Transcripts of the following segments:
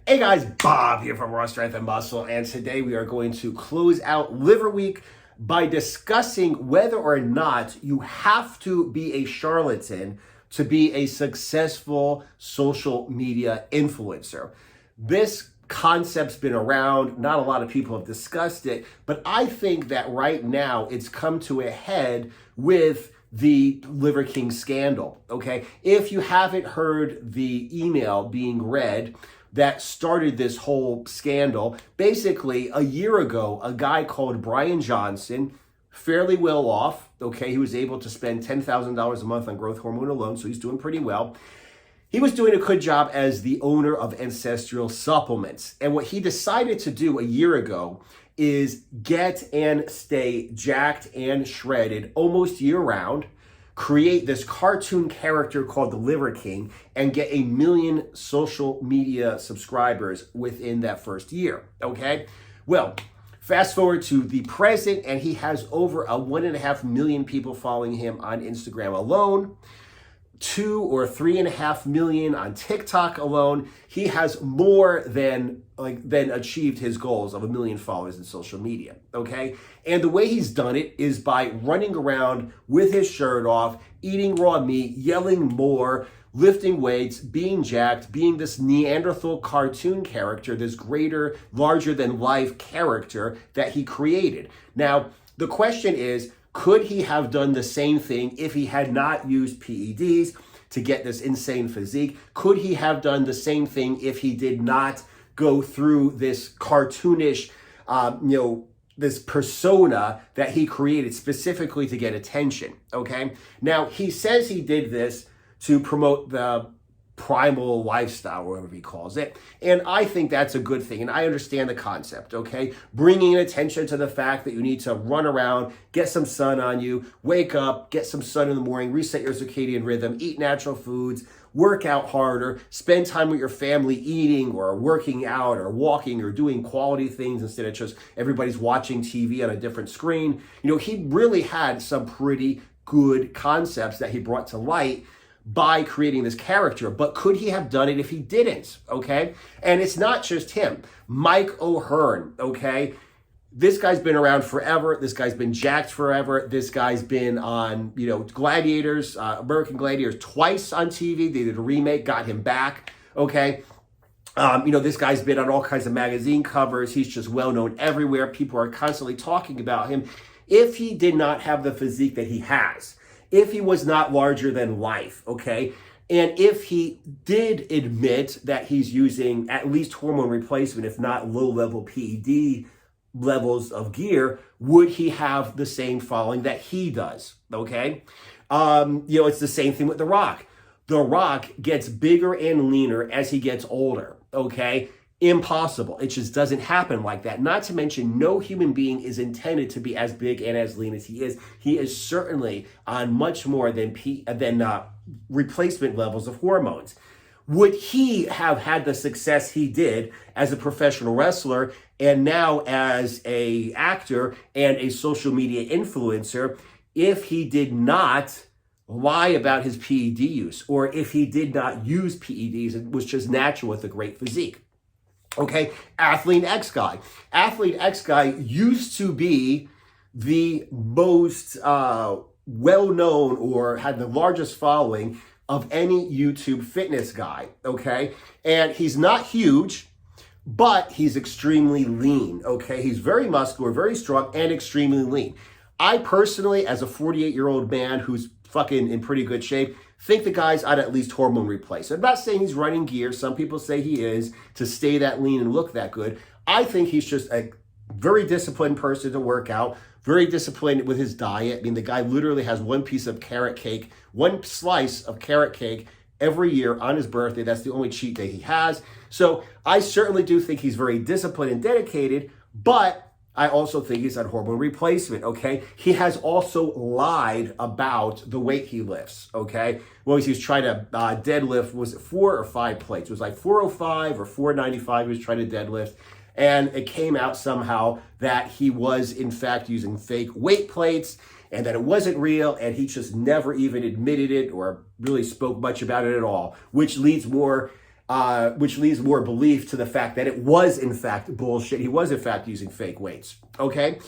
Hey guys, Bob here from Raw Strength and Muscle, and today we are going to close out Liver Week by discussing whether or not you have to be a charlatan to be a successful social media influencer. This concept's been around, not a lot of people have discussed it, but I think that right now it's come to a head with the Liver King scandal, okay? If you haven't heard the email being read that started this whole scandal, basically a year ago, a guy called Brian Johnson, fairly well off, okay? He was able to spend $10,000 a month on growth hormone alone, so he's doing pretty well. He was doing a good job as the owner of Ancestral Supplements. And what he decided to do a year ago is get and stay jacked and shredded almost year round, create this cartoon character called the Liver King, and get 1 million social media subscribers within that first year, okay? Well, fast forward to the present, and he has over 1.5 million people following him on Instagram alone, 2 or 3.5 million on TikTok alone. He has more than achieved his goals of 1 million followers in social media, okay? And the way he's done it is by running around with his shirt off, eating raw meat, yelling more, lifting weights, being jacked, being this Neanderthal cartoon character, this greater, larger than life character that he created. Now, the question is, could he have done the same thing if he had not used PEDs to get this insane physique? Could he have done the same thing if he did not go through this cartoonish, this persona that he created specifically to get attention, okay? Now, he says he did this to promote the primal lifestyle, whatever he calls it. And I think that's a good thing. And I understand the concept, okay? Bringing attention to the fact that you need to run around, get some sun on you, wake up, get some sun in the morning, reset your circadian rhythm, eat natural foods, work out harder, spend time with your family eating or working out or walking or doing quality things instead of just everybody's watching TV on a different screen. You know, he really had some pretty good concepts that he brought to light by creating this character, but could he have done it if he didn't, okay? And it's not just him. Mike O'Hearn, okay? This guy's been around forever. This guy's been jacked forever. This guy's been on, Gladiators, American Gladiators twice on TV. They did a remake, got him back, okay? This guy's been on all kinds of magazine covers. He's just well-known everywhere. People are constantly talking about him. If he did not have the physique that he has, if he was not larger than life, okay? And if he did admit that he's using at least hormone replacement, if not low-level PED levels of gear, would he have the same following that he does, okay? It's the same thing with The Rock. The Rock gets bigger and leaner as he gets older, okay? Impossible. It just doesn't happen like that. Not to mention, no human being is intended to be as big and as lean as he is. He is certainly on much more than replacement levels of hormones. Would he have had the success he did as a professional wrestler and now as an actor and a social media influencer if he did not lie about his PED use, or if he did not use PEDs and was just natural with a great physique? Okay, Athlete X Guy. Athlete X Guy used to be the most well-known or had the largest following of any YouTube fitness guy, okay? And he's not huge, but he's extremely lean, okay? He's very muscular, very strong, and extremely lean. I personally, as a 48-year-old man who's fucking in pretty good shape, think the guy's on at least hormone replacement. I'm not saying he's running gear. Some people say he is to stay that lean and look that good. I think he's just a very disciplined person to work out, very disciplined with his diet. I mean, the guy literally has one piece of carrot cake, one slice of carrot cake every year on his birthday. That's the only cheat day he has. So I certainly do think he's very disciplined and dedicated, but I also think he's on hormone replacement, okay? He has also lied about the weight he lifts, okay? Well, he's trying to deadlift, was it 4 or 5 plates? It was like 405 or 495 he was trying to deadlift. And it came out somehow that he was, in fact, using fake weight plates and that it wasn't real, and he just never even admitted it or really spoke much about it at all, which leads more which leads more belief to the fact that it was in fact bullshit. He was in fact using fake weights. Okay.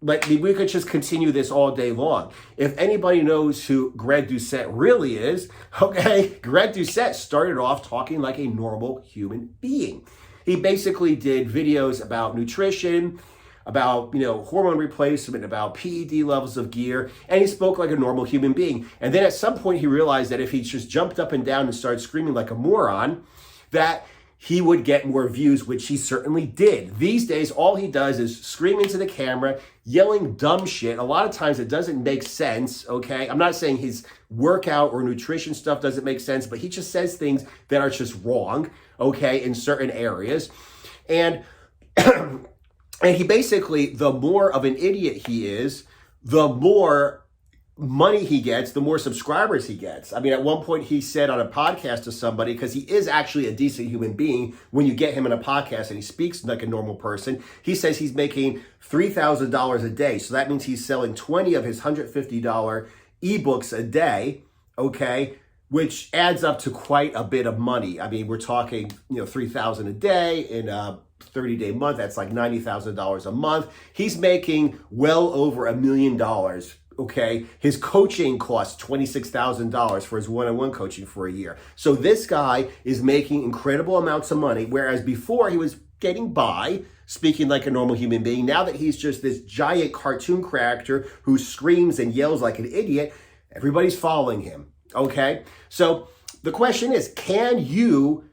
But we could just continue this all day long. If anybody knows who Greg Doucette really is, okay, Greg Doucette started off talking like a normal human being. He basically did videos about nutrition, about, hormone replacement, about PED levels of gear, and he spoke like a normal human being. And then at some point he realized that if he just jumped up and down and started screaming like a moron, that he would get more views, which he certainly did. These days, all he does is scream into the camera, yelling dumb shit. A lot of times it doesn't make sense, okay? I'm not saying his workout or nutrition stuff doesn't make sense, but he just says things that are just wrong, okay, in certain areas. And and he basically, the more of an idiot he is, the more money he gets, the more subscribers he gets. I mean, at one point he said on a podcast to somebody, because he is actually a decent human being when you get him in a podcast and he speaks like a normal person, he says he's making $3,000 a day. So that means he's selling 20 of his $150 ebooks a day, okay, which adds up to quite a bit of money. I mean, we're talking, $3,000 a day in a 30-day month. That's like $90,000 a month. He's making well over $1 million. Okay, his coaching costs $26,000 for his one-on-one coaching for a year. So this guy is making incredible amounts of money, whereas before he was getting by, speaking like a normal human being. Now that he's just this giant cartoon character who screams and yells like an idiot, everybody's following him. Okay, so the question is, can you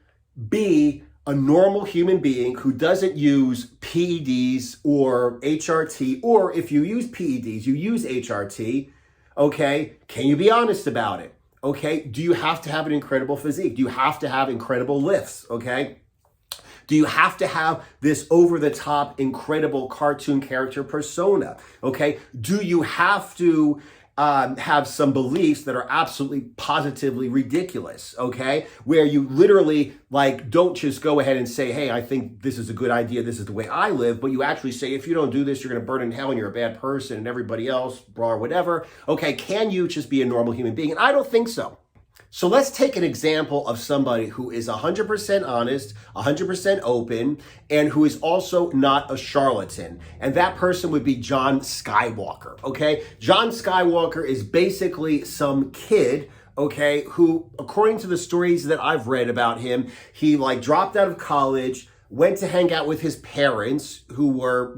be a normal human being who doesn't use PEDs or HRT, or if you use PEDs, you use HRT, okay? Can you be honest about it? Okay, do you have to have an incredible physique? Do you have to have incredible lifts, okay? Do you have to have this over-the-top, incredible cartoon character persona, okay? Do you have to have some beliefs that are absolutely positively ridiculous, okay? Where you literally don't just go ahead and say, hey, I think this is a good idea, this is the way I live, but you actually say, if you don't do this, you're gonna burn in hell and you're a bad person and everybody else, blah, or whatever. Okay, can you just be a normal human being? And I don't think so. So let's take an example of somebody who is 100% honest, 100% open, and who is also not a charlatan. And that person would be John Skywalker, okay? John Skywalker is basically some kid, okay, who, according to the stories that I've read about him, he dropped out of college, went to hang out with his parents who were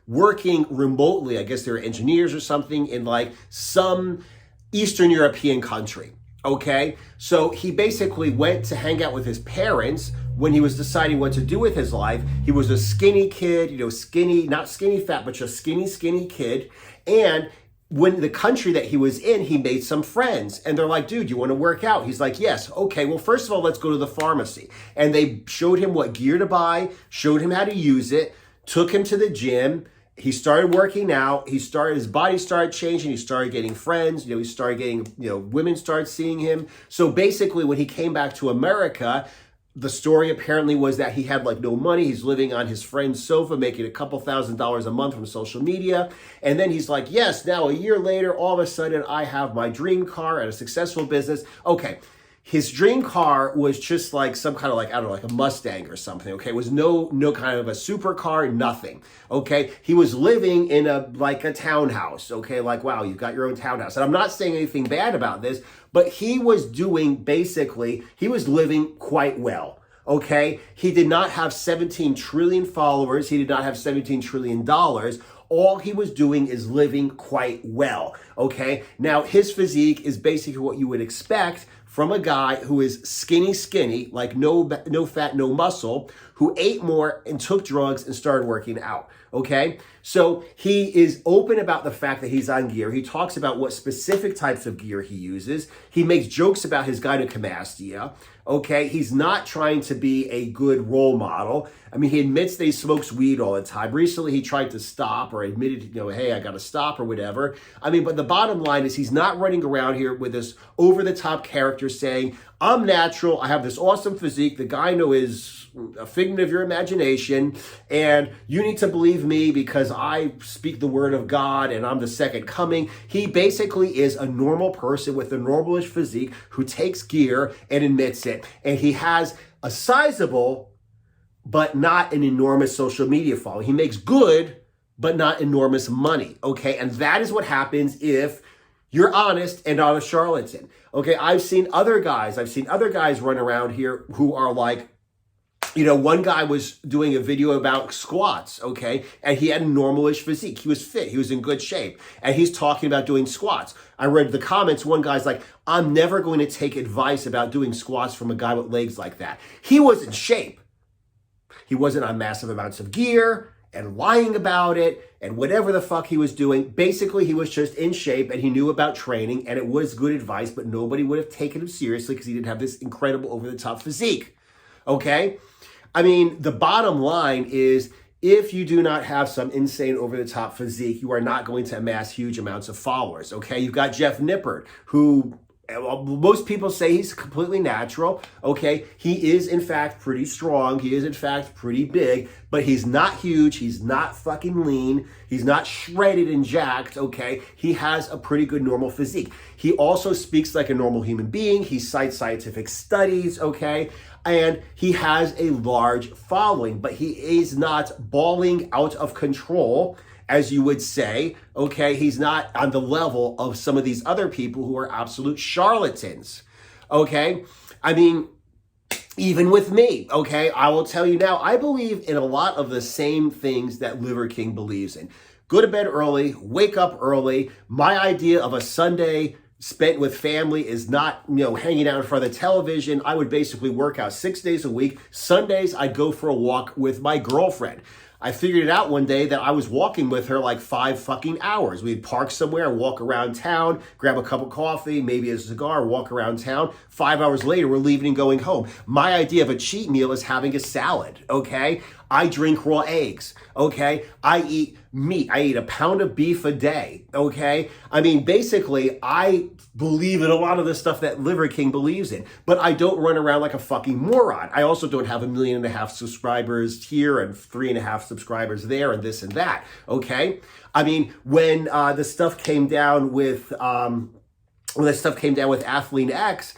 working remotely. I guess they were engineers or something in some Eastern European country. Okay, so he basically went to hang out with his parents when he was deciding what to do with his life. He was a skinny kid, skinny, not skinny fat, but just skinny kid. And when the country that he was in, he made some friends. And they're like, dude, you want to work out? He's like, yes. Okay, well, first of all, let's go to the pharmacy. And they showed him what gear to buy, showed him how to use it, took him to the gym. He started working out. His body started changing. He started getting friends. He started getting, women started seeing him. So basically when he came back to America, the story apparently was that he had no money. He's living on his friend's sofa, making a couple $1,000s a month from social media. And then he's like, yes, now a year later, all of a sudden I have my dream car and a successful business. Okay. His dream car was just some kind of I don't know, a Mustang or something, okay? It was no kind of a supercar, nothing, okay? He was living in a townhouse, okay? Wow, you've got your own townhouse. And I'm not saying anything bad about this, but he was he was living quite well, okay? He did not have 17 trillion followers. He did not have $17 trillion. All he was doing is living quite well, okay? Now, his physique is basically what you would expect from a guy who is skinny, no fat, no muscle, who ate more and took drugs and started working out, okay? So he is open about the fact that he's on gear. He talks about what specific types of gear he uses. He makes jokes about his gynecomastia, okay? He's not trying to be a good role model. I mean, he admits that he smokes weed all the time. Recently, he tried to stop or admitted, hey, I got to stop or whatever. I mean, but the bottom line is he's not running around here with this over-the-top character saying, I'm natural, I have this awesome physique, the gyno is a figment of your imagination, and you need to believe me because I speak the word of God and I'm the second coming. He basically is a normal person with a normalish physique who takes gear and admits it. And he has a sizable, but not an enormous social media following. He makes good, but not enormous money, okay? And that is what happens if you're honest and not a charlatan. Okay, I've seen other guys run around here who are like, one guy was doing a video about squats, okay? And he had a normalish physique. He was fit. He was in good shape. And he's talking about doing squats. I read the comments. One guy's like, I'm never going to take advice about doing squats from a guy with legs like that. He was in shape. He wasn't on massive amounts of gear and lying about it and whatever the fuck he was doing. Basically, he was just in shape and he knew about training and it was good advice, but nobody would have taken him seriously because he didn't have this incredible over-the-top physique, okay? I mean, the bottom line is if you do not have some insane over-the-top physique, you are not going to amass huge amounts of followers, okay? You've got Jeff Nippert, who most people say he's completely natural, okay? He is, in fact, pretty strong. He is, in fact, pretty big, but he's not huge. He's not fucking lean. He's not shredded and jacked, okay? He has a pretty good normal physique. He also speaks like a normal human being. He cites scientific studies, okay? And he has a large following, but he is not balling out of control, as you would say, okay? He's not on the level of some of these other people who are absolute charlatans, okay? I mean, even with me, okay? I will tell you now, I believe in a lot of the same things that Liver King believes in. Go to bed early, wake up early. My idea of a Sunday spent with family is not, hanging out in front of the television. I would basically work out 6 days a week. Sundays, I'd go for a walk with my girlfriend. I figured it out one day that I was walking with her like 5 fucking hours. We'd park somewhere, walk around town, grab a cup of coffee, maybe a cigar, walk around town. 5 hours later, we're leaving and going home. My idea of a cheat meal is having a salad, okay? I drink raw eggs, okay? I eat meat. I eat a pound of beef a day, okay? I mean, basically, I believe in a lot of the stuff that Liver King believes in, but I don't run around like a fucking moron. I also don't have 1.5 million subscribers here and 3.5 subscribers there and this and that, okay? I mean, when the stuff came down with Athlean X,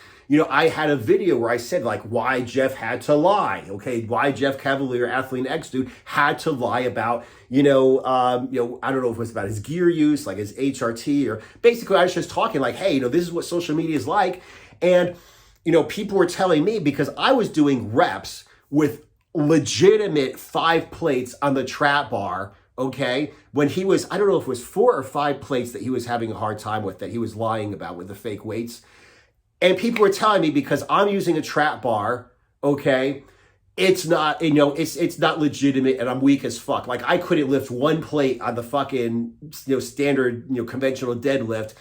I had a video where I said, like, why Jeff had to lie, okay? Why Jeff Cavalier, Athlean X dude, had to lie about, I don't know if it was about his gear use, like his HRT, or basically I was just talking like, hey, this is what social media is like. And, people were telling me because I was doing reps with legitimate 5 plates on the trap bar, okay? When he was, I don't know if it was 4 or 5 plates that he was having a hard time with, that he was lying about with the fake weights. And people were telling me because I'm using a trap bar, okay, it's not, it's not legitimate and I'm weak as fuck. Like I couldn't lift 1 plate on the fucking, standard, conventional deadlift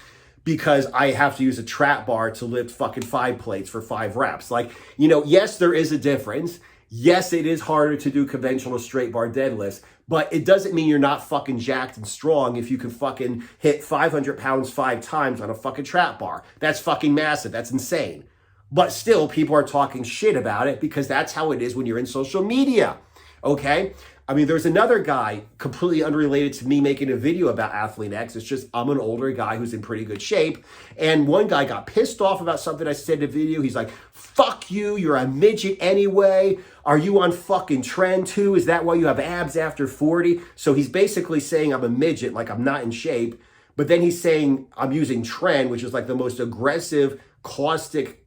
because I have to use a trap bar to lift fucking 5 plates for 5 reps. Like, yes, there is a difference. Yes, it is harder to do conventional straight bar deadlifts, but it doesn't mean you're not fucking jacked and strong if you can fucking hit 500 pounds 5 times on a fucking trap bar. That's fucking massive. That's insane. But still, people are talking shit about it because that's how it is when you're in social media, okay? I mean, there's another guy completely unrelated to me making a video about Athlean X. It's just I'm an older guy who's in pretty good shape. And one guy got pissed off about something I said in a video. He's like, fuck you, you're a midget anyway. Are you on fucking trend too? Is that why you have abs after 40? So he's basically saying I'm a midget, like I'm not in shape. But then he's saying I'm using trend, which is like the most aggressive, caustic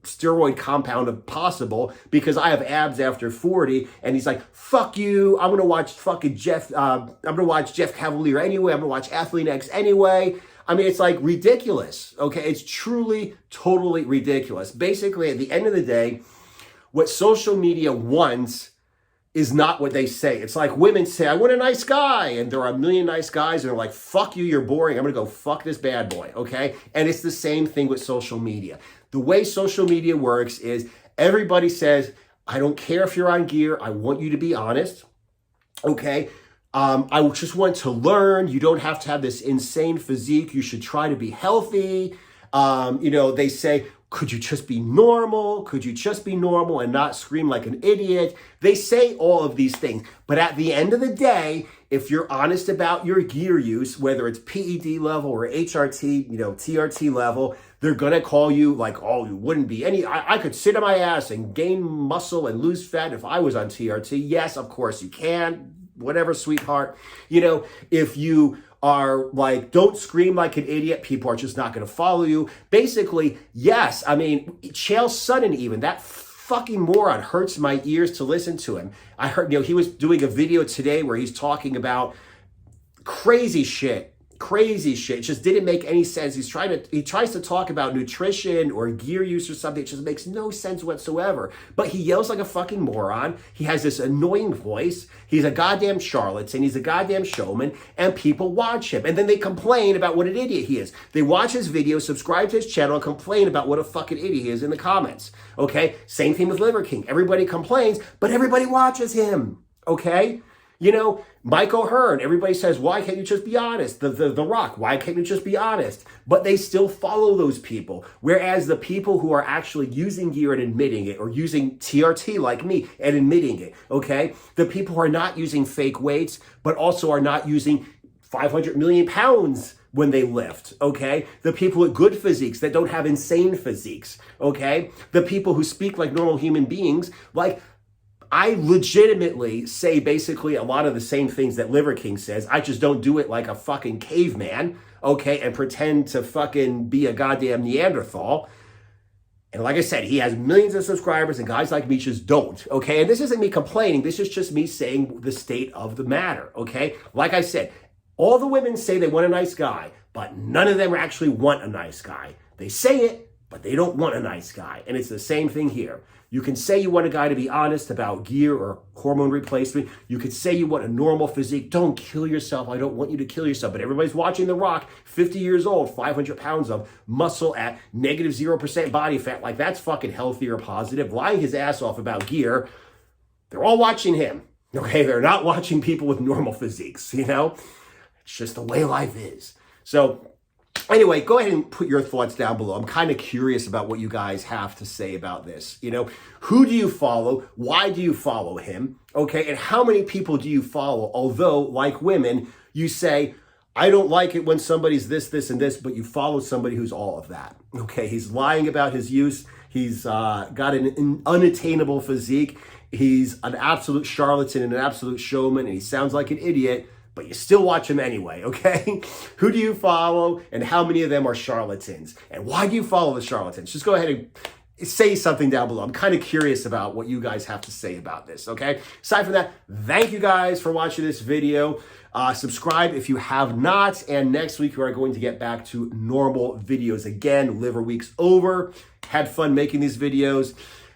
steroid compound possible because I have abs after 40. And he's like, fuck you, I'm gonna watch fucking Jeff Cavalier anyway, I'm gonna watch Athlean X anyway. I mean, it's like ridiculous, okay? It's truly, totally ridiculous. Basically, at the end of the day, what social media wants is not what they say. It's like women say, I want a nice guy, and there are 1 million nice guys, and they're like, fuck you, you're boring, I'm gonna go fuck this bad boy, okay? And it's the same thing with social media. The way social media works is everybody says, I don't care if you're on gear, I want you to be honest, okay? I just want to learn. You don't have to have this insane physique. You should try to be healthy. They say, Could you just be normal? Could you just be normal and not scream like an idiot? They say all of these things. But at the end of the day, if you're honest about your gear use, whether it's PED level or HRT, TRT level, they're going to call you like, oh, you wouldn't be any, I could sit on my ass and gain muscle and lose fat if I was on TRT. Yes, of course you can. Whatever, sweetheart. If you are like, don't scream like an idiot, people are just not going to follow you. Basically, yes. I mean, Chael Sonnen even, that fucking moron hurts my ears to listen to him. I heard, he was doing a video today where he's talking about crazy shit. It just didn't make any sense. He tries to talk about nutrition or gear use or something. It just makes no sense whatsoever. But he yells like a fucking moron. He has this annoying voice. He's a goddamn charlatan. He's a goddamn showman. And people watch him. And then they complain about what an idiot he is. They watch his videos, subscribe to his channel, and complain about what a fucking idiot he is in the comments. Okay? Same thing with Liver King. Everybody complains, but everybody watches him. Okay? Mike O'Hearn, everybody says, why can't you just be honest? The Rock, why can't you just be honest? But they still follow those people. Whereas the people who are actually using gear and admitting it, or using TRT like me and admitting it, okay? The people who are not using fake weights, but also are not using 500 million pounds when they lift, okay? The people with good physiques that don't have insane physiques, okay? The people who speak like normal human beings, like, I legitimately say basically a lot of the same things that Liver King says. I just don't do it like a fucking caveman, okay, and pretend to fucking be a goddamn Neanderthal. And like I said, he has millions of subscribers, and guys like me just don't, okay? And this isn't me complaining. This is just me saying the state of the matter, okay? Like I said, all the women say they want a nice guy, but none of them actually want a nice guy. They say it, but they don't want a nice guy. And it's the same thing here. You can say you want a guy to be honest about gear or hormone replacement. You could say you want a normal physique. Don't kill yourself. I don't want you to kill yourself. But everybody's watching The Rock, 50 years old, 500 pounds of muscle at negative 0% body fat. Like, that's fucking healthy or positive. Lying his ass off about gear. They're all watching him. Okay, they're not watching people with normal physiques, It's just the way life is. So anyway, go ahead and put your thoughts down below. I'm kind of curious about what you guys have to say about this. Who do you follow? Why do you follow him? Okay, and how many people do you follow? Although, like women, you say, I don't like it when somebody's this, this, and this, but you follow somebody who's all of that. Okay, he's lying about his use. He's got an unattainable physique. He's an absolute charlatan and an absolute showman, and he sounds like an idiot, but you still watch him anyway, okay? Who do you follow, and how many of them are charlatans? And why do you follow the charlatans? Just go ahead and say something down below. I'm kind of curious about what you guys have to say about this, okay? Aside from that, thank you guys for watching this video. Subscribe if you have not, and next week we are going to get back to normal videos again. Liver Week's over. Had fun making these videos,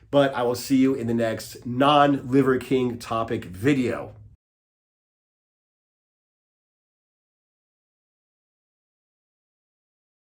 but I will see you in the next non-Liver King topic video.